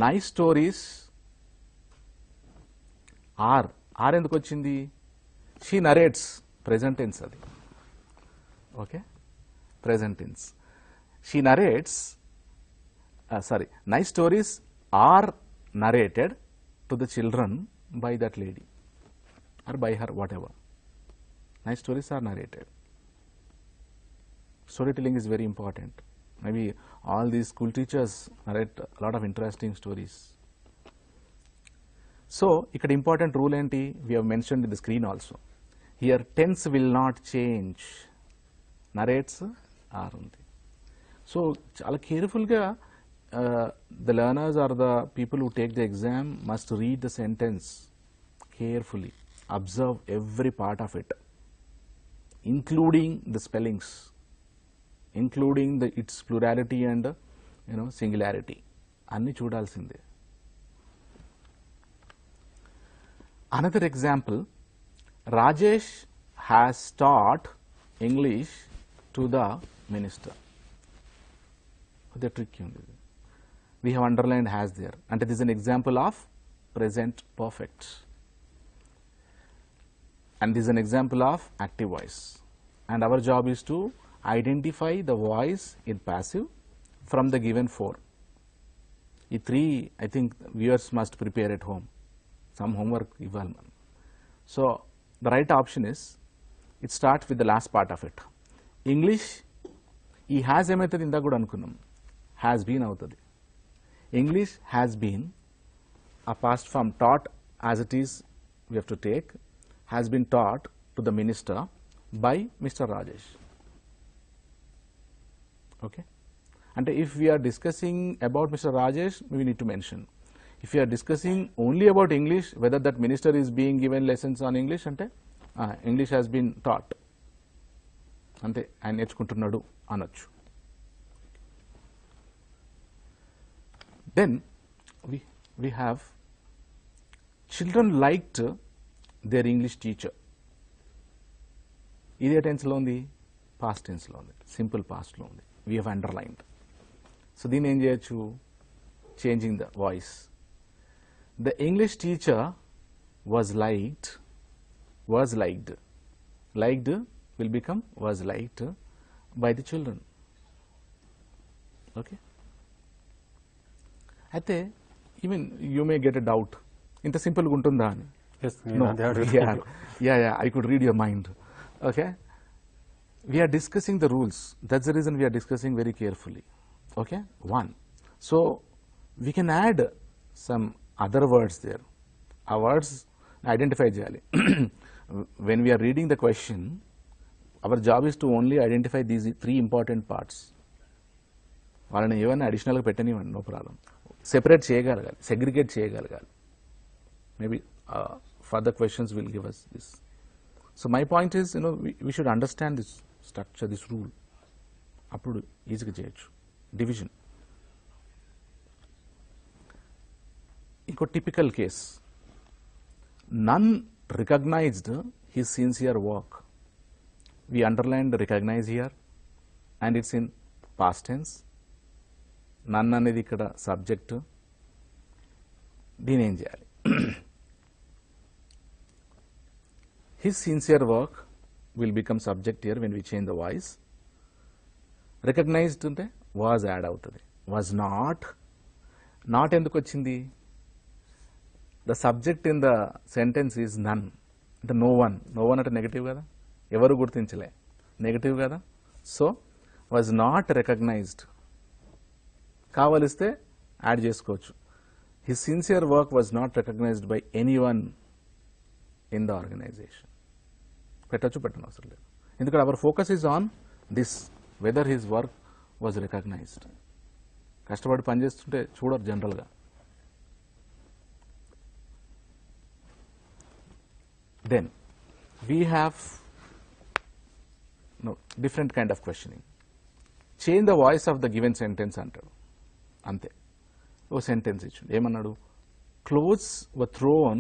nice stories. Are ఎందుకు వచ్చింది? She narrates, present tense అది. Okay, present tense. She narrates, sorry, nice stories are narrated to the children by that lady or by her, whatever. Nice stories are narrated. Story telling is very important. Maybe all these school teachers narrate a lot of interesting stories. So ikkada important rule enti, we have mentioned in the screen also. Here tense will not change, narrates are undi. So chala careful ga the learners or the people who take the exam must read the sentence carefully, observe every part of it, including the spellings, including its plurality and singularity. Anni చూడాల్సిందే. Another example, Rajesh has taught English to the minister. The trick we have underlined has there, and it is an example of present perfect, and this is an example of active voice, and our job is to identify the voice in passive from the given four. ఈ 3 I think viewers must prepare at home. Some homework ఇవ్వాలి మనం. So the right option is, it starts with the last part of it. English, ఈ has ఏమవుతుంది ఇందాక కూడా అనుకున్నాం, has been అవుతుంది. English has been, a past form taught as it is, we have to take, has been taught to the minister by Mr. Rajesh. Okay. And if we are discussing about Mr. Rajesh, we need to mention. If we are discussing only about English, whether that minister is being given lessons on English, ante English has been taught. Ante ఆయన నేర్చుకుంటున్నాడు అనొచ్చు. Then we have, children liked their English teacher. ఇదే టెన్స్లో ఉంది, past టెన్స్లో ఉంది, simple పాస్ట్లో ఉంది. We have underlined. So దీన్ని ఏం చేయొచ్చు, changing the voice. The English teacher was liked. Liked will become was liked by the children. Okay. అయితే even you may get a doubt, ఇంత సింపుల్గా ఉంటుందా అని. I could read your mind. Okay. We are discussing the rules. That's the reason we are discussing very carefully. Okay. One. So we can add some other words there. Our words identify చేయాలి. When we are reading the question, our job is to only identify these 3 important parts. వాళ్ళని ఏమైనా అడిషనల్గా పెట్టనివ్వండి, no problem. Separate చేయగలగాలి, segregate చేయగలగాలి. Maybe further questions will give us this. So my point is, we should understand this structure, this rule. అప్పుడు ఈజీగా చేయొచ్చు. Division. ఇంకో typical case, none recognized his sincere work. We underlined recognize here and it's in past tense. None అనేది ఇక్కడ subject. దీని ఏం చేయాలి? His sincere work will become subject here when we change the voice. Recognized ఉంటే was add అవుతుంది. Was not ఎందుకు వచ్చింది? The subject in the sentence is none, అంటే నో వన్ అంటే నెగటివ్ కదా, ఎవరు గుర్తించలే, నెగటివ్ కదా. So was not recognized. కావలిస్తే యాడ్ చేసుకోవచ్చు. His sincere work was not recognized by any one in the organization. పెట్టచ్చు, పెట్టను అవసరం లేదు. ఎందుకంటే our focus is on this, whether his work was recognized. కష్టపడి పనిచేస్తుంటే చూడరు జనరల్గా. Then we have different kind of questioning. Change the voice of the given sentence అంటాడు. అంతే. ఓ సెంటెన్స్ ఇచ్చిండు, ఏమన్నాడు? Clothes were thrown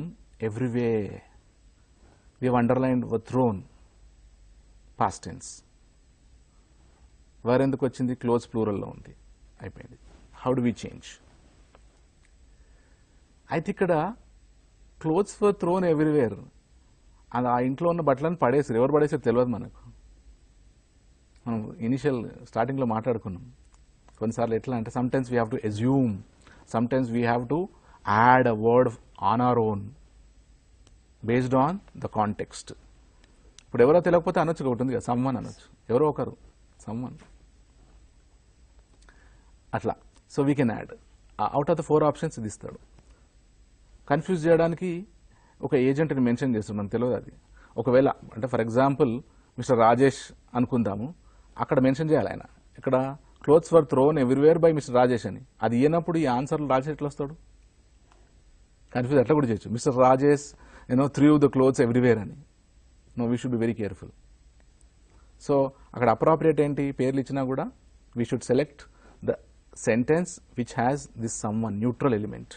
everywhere. We have underlined were thrown, past tense. were ఎందుకు వచ్చింది? క్లోత్స్ ప్లూరల్లో ఉంది, అయిపోయింది. How do we change? అయితే ఇక్కడ క్లోత్స్ were thrown everywhere, అది ఆ ఇంట్లో ఉన్న బట్టలను పడేసారు. ఎవరు పడేసారు తెలియదు మనకు. మనం ఇనిషియల్ స్టార్టింగ్లో మాట్లాడుకున్నాం. కొన్నిసార్లు ఎట్లా అంటే, sometimes we have to assume, sometimes we have to add a word on our own based on the context. ఇప్పుడు ఎవరో తెలియకపోతే అనొచ్చు, ఒకటి ఉంది కదా, సమ్వన్ అనొచ్చు, ఎవరో ఒకరు, సమ్వన్ అట్లా. So we can add. Out of the 4 options ఇది ఇస్తాడు. కన్ఫ్యూజ్ చేయడానికి ఒక ఏజెంట్ని మెన్షన్ చేస్తాడు, మనకు తెలియదు అది. ఒకవేళ అంటే ఫర్ ఎగ్జాంపుల్ మిస్టర్ రాజేష్ అనుకుందాము, అక్కడ మెన్షన్ చేయాలి ఆయన. ఇక్కడ clothes were thrown everywhere by mister Rajesh అని. అది ఇయ్యనప్పుడు ఈ ఆన్సర్లు రాజేష్ ఎట్లా వస్తాడు? కన్ఫ్యూజ్ అట్లా కూడా చేయొచ్చు. Mister Rajesh threw the clothes everywhere అని. No, we should be very careful. So అక్కడ అప్రాప్రియేట్ ఏంటి? పేర్లు ఇచ్చినా కూడా we should select the sentence which has this someone, neutral element.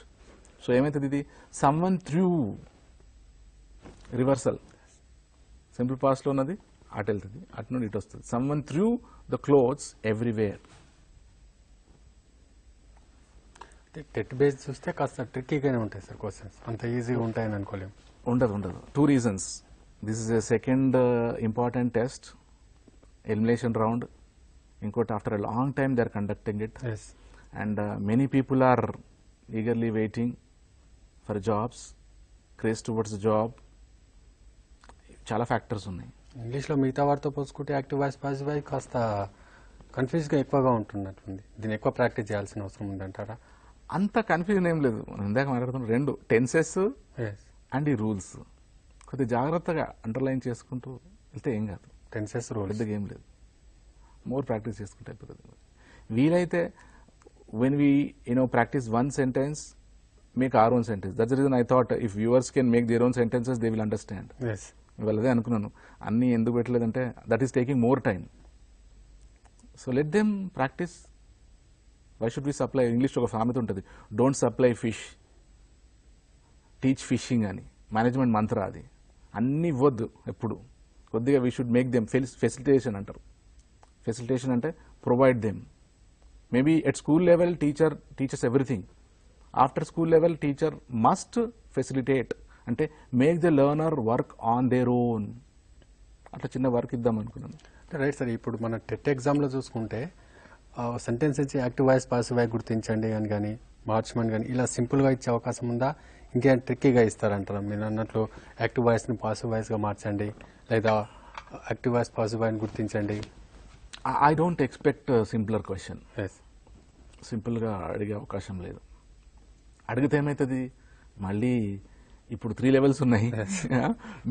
So ఏమవుతుంది? ఇది సమ్వన్ త్రూ, రివర్సల్. సింపుల్ పాస్ట్లో ఉన్నది అటు వెళ్తుంది, అటు నుండి ఇటు వస్తుంది. Someone through the clothes everywhere. TET base చూస్తే కాస్త ట్రిక్కీగానే ఉంటాయి సార్ క్వశ్చన్స్, అంత ఈజీగా ఉంటాయని అనుకోలేము. ఉండదు. 2 reasons. This is a second important test, elimination round. ఇంకోటి after a long time they are conducting it, and many people are eagerly waiting for jobs, craze towards job. చాలా factors ఉన్నాయి. ఇంగ్లీష్లో మిగతా వాటితో పోల్చుకుంటే యాక్టివ్ వాయిస్ పాసివ్ వాయిస్ కాస్త కన్ఫ్యూజ్గా ఎక్కువగా ఉంటున్నట్లుంది. దీన్ని ఎక్కువ ప్రాక్టీస్ చేయాల్సిన అవసరం ఉందంటారా? అంత కన్ఫ్యూజన్ ఏం లేదు. మనం ఇందాక మాట్లాడుతున్నాం, రెండు టెన్సెస్ ఎస్, అండ్ ఈ రూల్స్ కొద్దిగా జాగ్రత్తగా అండర్లైన్ చేసుకుంటూ వెళ్తే ఏం కాదు. టెన్సెస్ రూల్స్ పెద్దగా ఏం లేదు, మోర్ ప్రాక్టీస్ చేసుకుంటే అయిపోతుంది. వీలైతే when we practice one sentence, make our own sentence. That's the reason I thought if viewers can make their own sentences, they will understand. Yes. వాళ్ళదే అనుకున్నాను. అన్నీ ఎందుకు పెట్టలేదంటే that is taking more time. So let them practice. Why should we supply? ఇంగ్లీష్లో ఒక సామెత ఉంటుంది, don't supply fish, teach fishing అని. మేనేజ్మెంట్ మంత్ర అది. అన్నీ ఇవ్వద్దు ఎప్పుడు. కొద్దిగా we should make them. Facilitation అంటారు. ఫెసిలిటేషన్ అంటే provide them. Maybe at school level, teacher teaches everything. After school level, teacher must facilitate. అంటే make the learner work on their own. అట్లా చిన్న వర్క్ ఇద్దాం అనుకున్నాను. Right sir. ఇప్పుడు మన TET ఎగ్జామ్లో చూసుకుంటే సెంటెన్స్ ఇచ్చి యాక్టివ్ వాయిస్ పాసివ్ వాయిస్ గుర్తించండి అని కానీ మార్చమని కానీ ఇలా సింపుల్గా ఇచ్చే అవకాశం ఉందా? ఇంకేం ట్రిక్కీగా ఇస్తారంటారా? మీరు అన్నట్లు యాక్టివ్ వాయిస్ని పాసివ్ వాయిస్గా మార్చండి, లేదా యాక్టివ్ వాయిస్ పాసివ్ వాయిస్ని గుర్తించండి. I don't expect simpler question. Yes. సింపుల్గా అడిగే అవకాశం లేదు. అడిగితే ఏమవుతుంది, మళ్ళీ ఇప్పుడు 3 levels ఉన్నాయి,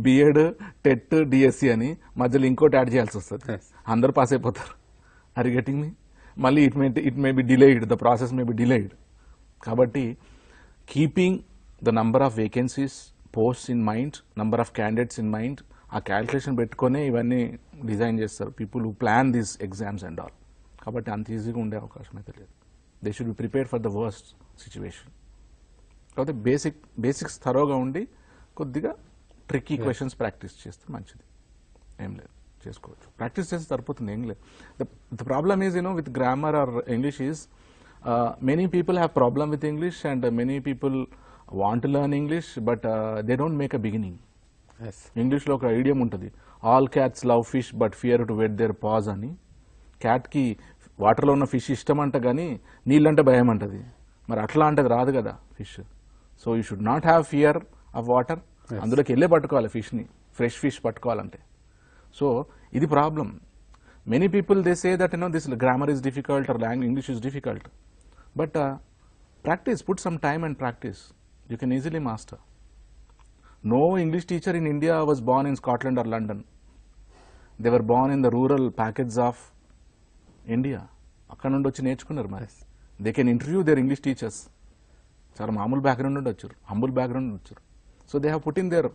బిఎడ్, టెట్, డిఎస్సి అని. మధ్యలో ఇంకోటి యాడ్ చేయాల్సి వస్తుంది. అందరు పాస్ అయిపోతారు. Are getting me? మళ్ళీ it may be delayed, the process may be delayed. కాబట్టి keeping the number of vacancies, posts in mind, number of candidates in mind, ఆ క్యాల్కులేషన్ పెట్టుకునే ఇవన్నీ డిజైన్ చేస్తారు people who plan these exams and all. కాబట్టి అంత ఈజీగా ఉండే అవకాశం అయితే లేదు. They should be prepared for the worst situation. కాబట్టి బేసిక్స్ థరోగా ఉండి కొద్దిగా ట్రిక్కీ క్వశ్చన్స్ ప్రాక్టీస్ చేస్తే మంచిది. ఏం లేదు, చేసుకోవచ్చు. ప్రాక్టీస్ చేస్తే సరిపోతుంది, ఏం లేదు. The problem is with grammar or English is many people have problem with English and many people want to learn English but they don't make a beginning. ఇంగ్లీష్లో ఒక ఐడియం ఉంటుంది, all cats love fish but fear to wet their paws అని. క్యాట్కి వాటర్లో ఉన్న fish ఇష్టం అంట, కానీ నీళ్ళంటే భయం అంటది. మరి అట్లా అంటది రాదు కదా fish. So you should not have fear of water. అందులోకి వెళ్ళే పట్టుకోవాలి ఫిష్ని, ఫ్రెష్ ఫిష్ పట్టుకోవాలంటే. సో ఇది problem. Many people they say that this grammar is difficult or English is difficult. But practice, put some time and practice, you can easily master. No English teacher in India was born in Scotland or London. They were born in the rural packets of India. అక్కడ నుండి వచ్చి నేర్చుకున్నారు. మరి they can interview their English teachers. చాలా మామూలు background నుండి వచ్చారు, humble background నుండి వచ్చారు. So they have put in their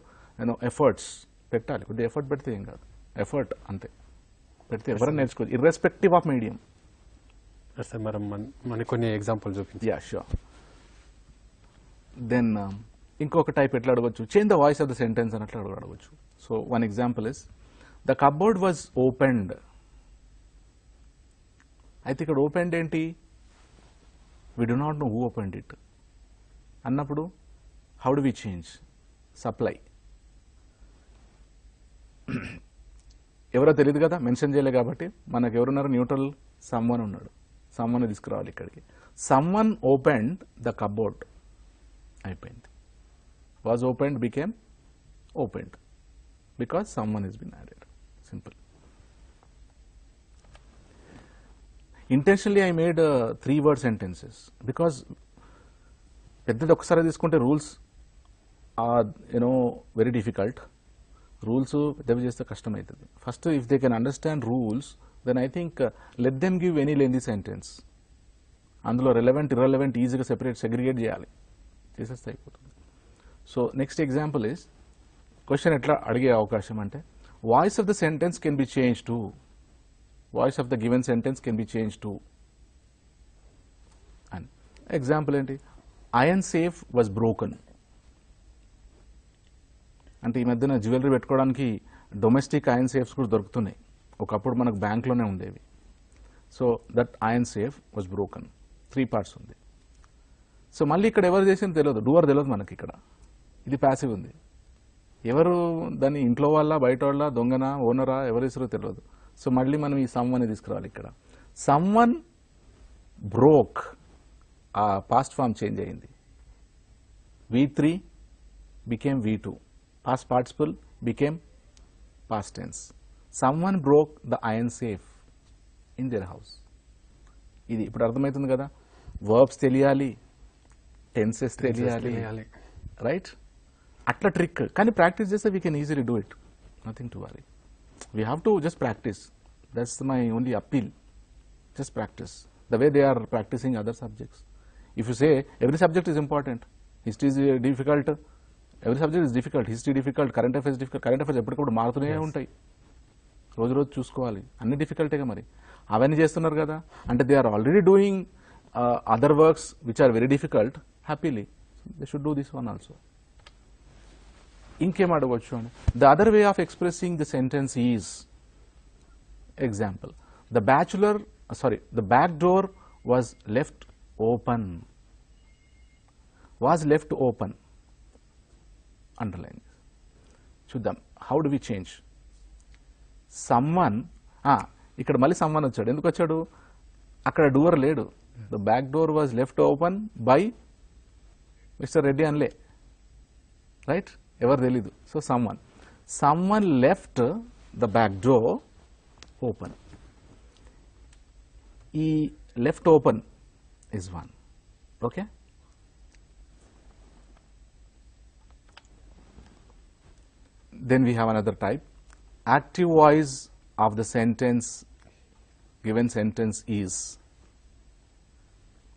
efforts. పెట్టాలి, కొద్దిగా ఎఫర్ట్ పెడితే ఏం కాదు. ఎఫర్ట్ అంతే పెడితే ఎవరైనా నేర్చుకోవచ్చు, ఇర్రెస్పెక్టివ్ ఆఫ్ మీడియం. సార్ మరి మనకి కొన్ని ఎగ్జాంపుల్ చూపించి. Yeah sure. దెన్ ఇంకొక టైప్ ఎట్లా అడగవచ్చు, change the voice of the sentence అని అట్లా అడగవచ్చు. So one example is the cupboard was opened. అయితే ఇక్కడ ఓపెన్డ్ ఏంటి? We do not know who opened it అన్నప్పుడు how do we change? Supply ఎవరో తెలియదు కదా, మెన్షన్ చేయలేదు. కాబట్టి మనకు ఎవరున్నారు? న్యూట్రల్ సమ్వన్ ఉన్నాడు. సమ్వన్ తీసుకురావాలి ఇక్కడికి. Someone opened the cupboard. అయిపోయింది. Was opened became opened because someone has been added. Simple. Intentionally I made 3-word sentences because పెద్దది ఒకసారి తీసుకుంటే rules are very difficult. Rules పెద్దవి చేస్తే కష్టం అవుతుంది. First if they can understand rules then I think let them give any lengthy sentence. అందులో relevant, irrelevant ఈజీగా segregate చేయాలి, చేసేస్తే అయిపోతుంది. So next example is, question ఎట్లా అడిగే అవకాశం అంటే, voice of the sentence can be change to, voice of the given sentence can be change to అని. ఎగ్జాంపుల్ ఏంటి? Iron safe was broken. అంటే ఈ మధ్యన జ్యువెలరీ పెట్టుకోవడానికి డొమెస్టిక్ ఐరన్ సేఫ్స్ కూడా దొరుకుతున్నాయి. ఒకప్పుడు మనకు బ్యాంక్లోనే ఉండేవి. So that iron safe was broken. 3 parts ఉంది. సో మళ్ళీ ఇక్కడ ఎవరు చేసింది తెలియదు, డూవర్ తెలియదు మనకి. ఇక్కడ ఇది ప్యాసివ్ ఉంది. ఎవరు దాన్ని, ఇంట్లో వాళ్ళ, బయట వాళ్ళ, దొంగన, ఓనరా, ఎవరు ఇస్తారో తెలియదు. సో మళ్ళీ మనం ఈ సమ్వన్ తీసుకురావాలి. ఇక్కడ సమ్వన్ బ్రోక్, ఆ పాస్ట్ ఫామ్ చేంజ్ అయింది. V3 became V2. Past participle became past tense. Someone broke the iron safe in their house. ఇది ఇప్పుడు అర్థమవుతుంది కదా, వర్బ్స్ తెలియాలి, టెన్సెస్ తెలియాలి, రైట్? అట్లా ట్రిక్. కానీ ప్రాక్టీస్ చేస్తే we can easily do it, nothing to worry. We have to just practice. That's my only appeal. Just practice the way they are practicing other subjects. If you say every subject is important, history is difficult, every subject is difficult, history difficult, current affairs difficult, current affairs ఎప్పటికప్పుడు మారుతూనే ఉంటాయి, రోజు రోజు చూసుకోవాలి, అన్ని డిఫికల్టేగా. మరి అవన్నీ చేస్తున్నారు కదా అంటే they are already doing other works which are very difficult happily. They should do this one also. ఇంకేం అడగవచ్చు అని, the other way of expressing the sentence is, example, the back door was left open. Was left open. Underline. చూద్దాం, how do we change? Someone, ఇక్కడ మళ్ళీ someone వచ్చాడు. ఎందుకు వచ్చాడు? అక్కడ డోర్ లేడు. The back door was left open by Mr. Reddy అనలే, right? ఎవరు తెలీదు. So someone left the back door open. ఈ left open is one. Okay? Then we have another type. Active voice of the sentence, given sentence is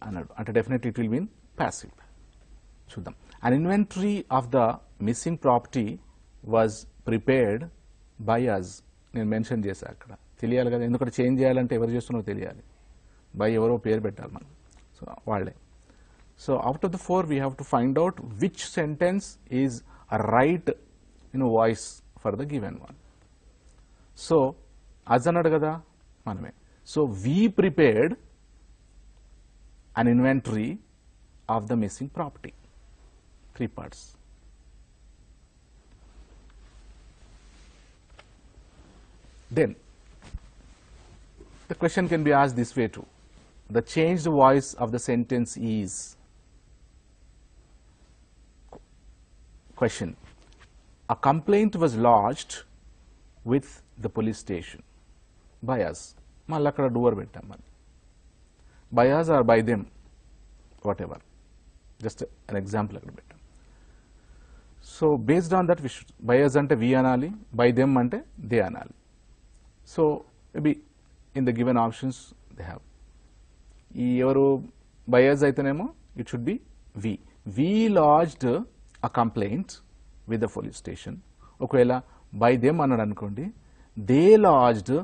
అన్నాడు అంటే definitely it will mean passive. చూద్దాం. An inventory of the missing property was prepared by us. నేను mention చేశా అక్కడ, తెలియాలి కదా, ఎందుకంటే change చేయాలంటే ఎవరు చేస్తున్నారో తెలియాలి. బై ఎవరో పేరు పెట్టాలి మనం, సో వాళ్ళే. So out of the 4 we have to find out which sentence is right in voice for the given one. So as అన్నాడు కదా మనమే. So we prepared an inventory of the missing property. 3 parts. Then the question can be asked this way too. The changed voice of the sentence is, question, a complaint was lodged with the police station by us. మళ్ళీ అక్కడ door పెట్టాం మరి, by us or by them, whatever, just an example అక్కడ పెట్టాం. So based on that we should, by us అంటే we అనాలి, by them అంటే they అనాలి. So maybe in the given options they have. ఈ ఎవరు బయర్స్ అయితేనేమో it should be we. We lodged a complaint with the police station. ఒకవేళ by them అన్నాడు అనుకోండి, they lodged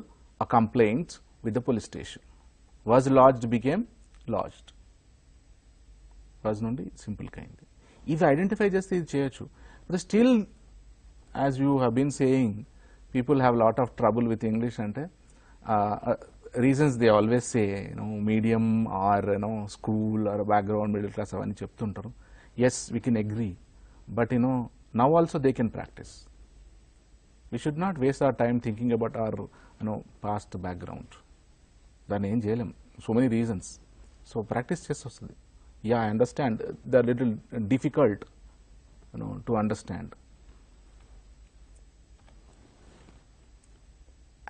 a complaint with the police station. Was lodged became lodged. Was నుండి సింపుల్గా అయింది. ఇవి ఐడెంటిఫై చేస్తే ఇది చేయొచ్చు. But still as you have been saying, people have lot of trouble with English. అంటే reasons they always say, medium or school or background, middle class avani cheptuntaru. Yes, we can agree, but now also they can practice. We should not waste our time thinking about our past background. Dani em cheyalem, so many reasons. So practice chesi vastadi. Yeah, I understand they are little difficult to understand.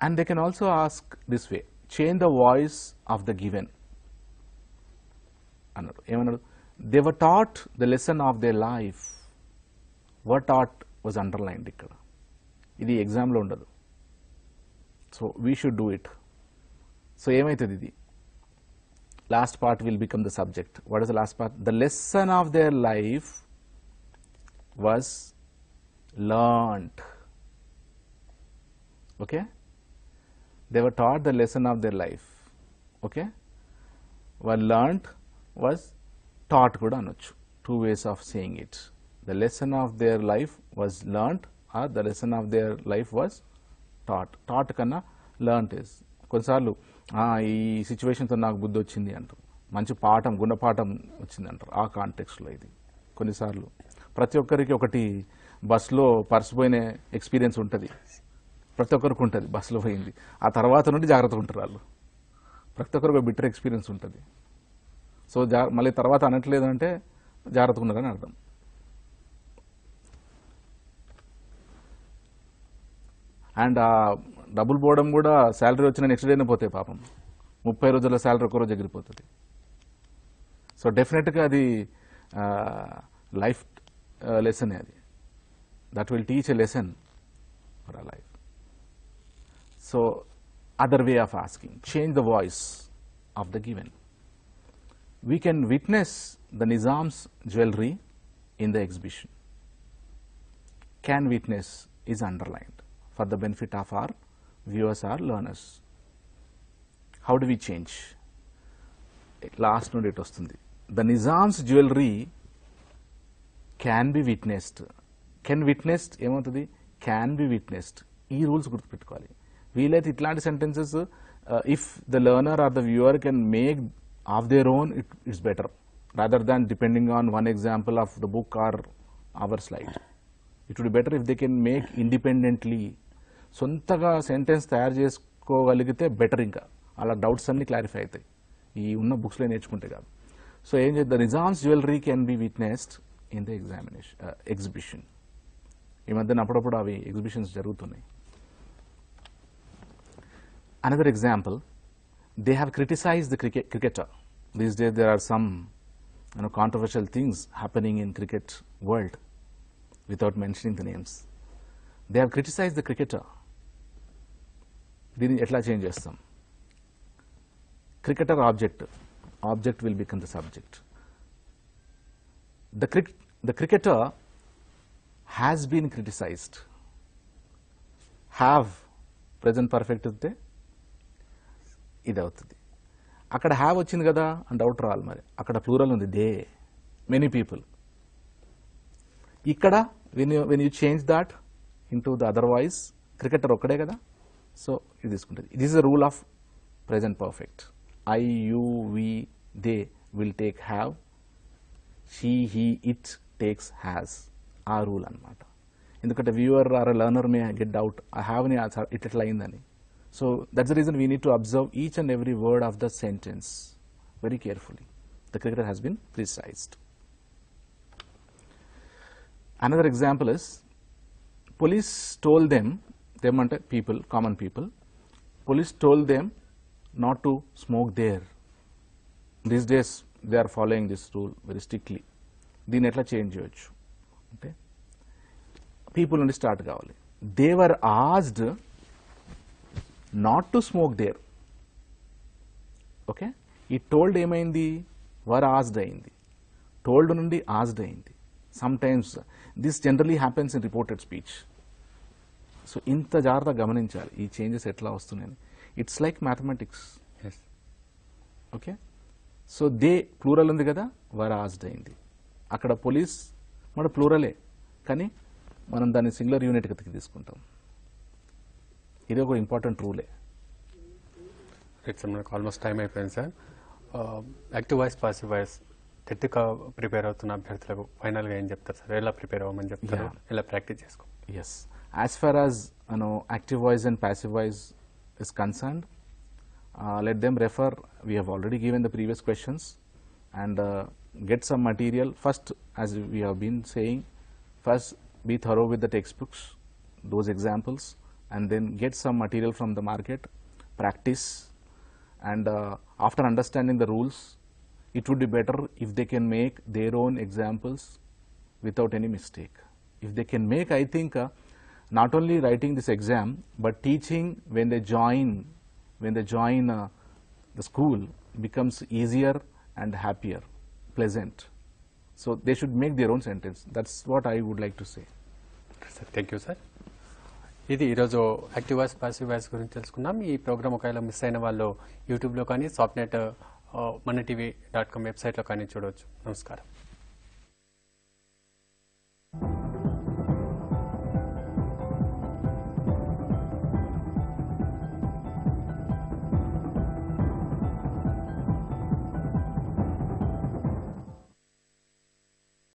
And they can also ask this way, change the voice of the given. అన్నాడు. ఏమన్నాడు? they were taught the lesson of their life. were taught was underlined ఇక్కడ. ఇది ఎగ్జామ్లో ఉండదు. So we should do it. So ఏమవుతుంది ఇది? Last part will become the subject. What is the last part? The lesson of their life was learned. Okay, they were taught the lesson of their life. Okay, were learnt was taught kuda anochu. 2 ways of saying it. The lesson of their life was learnt or the lesson of their life was taught. Taught kanna learnt is కొన్నిసార్లు ఈ సిచ్యువేషన్తో నాకు బుద్ధి వచ్చింది అంటారు, మంచి పాఠం గుణపాఠం వచ్చింది అంటారు. ఆ కాంటెక్స్ట్లో ఇది కొన్నిసార్లు ప్రతి ఒక్కరికి ఒకటి బస్సులో పర్స్ పోయిన ఎక్స్పీరియన్స్ ఉంటుంది, ప్రతి ఒక్కరికి ఉంటుంది. బస్సులో పోయింది, ఆ తర్వాత నుండి జాగ్రత్తగా ఉంటారు వాళ్ళు. ప్రతి ఒక్కరికి ఒక బిటర్ ఎక్స్పీరియన్స్ ఉంటుంది. సో మళ్ళీ తర్వాత అనట్లేదు అంటే జాగ్రత్తగా ఉన్నారని అర్థం. అండ్ ఆ డబ్బులు పోవడం కూడా శాలరీ వచ్చిన నెక్స్ట్ డేనే పోతాయి పాపం. 30 రోజుల శాలరీ ఒక రోజు ఎగిరిపోతుంది. సో డెఫినెట్గా అది లైఫ్ లెసన్ అది. That will teach a lesson for a life. So other way of asking, change the voice of the given. We can witness the Nizam's jewelry in the exhibition. Can witness is underlined for the benefit of our viewers or learners. How do we change? Last note it vastundi. The Nizam's jewelry can be witnessed. Can witnessed ఏమవుతుంది? Can be witnessed. ఈ rules గుర్తుపెట్టుకోవాలి. వీలైతే ఇట్లాంటి sentences if the learner or the viewer can make of their own, it's better rather than depending on one example of the book or our slide. It would be better if they can make independently. సొంతగా sentence తయారు చేసుకోగలిగితే better. ఇంకా అలా doubts అన్ని clarify అవుతాయి ఈ ఉన్న బుక్స్లో నేర్చుకుంటే కాదు. సో ఏం చేద్దాం, the Nizam's jewellery can be witnessed in the exhibition. ఈ మధ్యన అప్పుడప్పుడు అవి ఎగ్జిబిషన్స్ జరుగుతున్నాయి. Another example, they have criticized the cricketer. These days there are some controversial things happening in cricket world without mentioning the names. They have criticized the cricketer. దీన్ని ఎట్లా change చేస్తాం? Cricketer object will become the subject. The cricketer has been criticized. Have present perfect ఉంటే ఇది అవుతుంది. అక్కడ have వచ్చింది కదా అని డౌట్ రావాలి. మరి అక్కడ ప్లూరల్ ఉంది, దే, మెనీ పీపుల్. ఇక్కడ when you change that in to the otherwise, cricketer ఒక్కడే కదా, సో ఇది తీసుకుంటుంది. It is the rule of present perfect. I, you, we, they will take have, she, he, it takes has. ఆ rule అనమాట. ఎందుకంటే viewer or learner may get doubt, ఆ హ్యావ్ని it ఎట్లా అయిందని. So that's the reason we need to observe each and every word of the sentence very carefully. The cricketer has been criticized. Another example is, police told them ante people, common people, police told them not to smoke there. These days they are following this rule very strictly. దీన్ని ఎట్లా change చేయొచ్చు అంటే, people నుండి start కావాలి. They were asked not to smoke there. Okay, ఈ told ఏమైంది? Were asked అయింది. Told నుండి ఆస్డ్ అయింది. Some times this generally happens in reported speech. So ఇంత జాగ్రత్తగా గమనించాలి ఈ చేంజెస్ ఎట్లా వస్తున్నాయని. It's like mathematics. Okay, so they plural ఉంది కదా, వర్ ఆస్డ్ అయింది. అక్కడ పోలీస్ మన ప్లూరలే, కానీ మనం దాన్ని సింగులర్ యూనిట్ కిందకి తీసుకుంటాం. ఇది ఒక ఇంపార్టెంట్ రూలే. రైట్ సార్, మనకు ఆల్మోస్ట్ టైం అయిపోయింది sir. Active voice, passive voice టెట్గా ప్రిపేర్ అవుతున్న అభ్యర్థులకు ఫైనల్గా ఏం చెప్తారు సార్? ఎలా ప్రిపేర్ అవ్వమని చెప్తారు? ఎలా ప్రాక్టీస్ చేసుకో? Yes, as far as active voice and passive voice is concerned, let them refer. We have already given the previous questions and get some material. First, as we have been saying, first be thorough with the textbooks, those examples, and then get some material from the market, practice, and after understanding the rules, it would be better if they can make their own examples without any mistake. If they can make, I think, not only writing this exam, but teaching when they join the school becomes easier and happier, pleasant. So they should make their own sentence. That's what I would like to say. Thank you sir. ఇది ఈరోజు active voice, passive voice గురించి తెలుసుకున్నాం. ఈ programme ఒకవేళ miss అయిన వాళ్ళు యూట్యూబ్లో కానీ, సాఫ్ట్నెట్ మన టీవీ.com వెబ్సైట్లో కానీ చూడవచ్చు. నమస్కారం.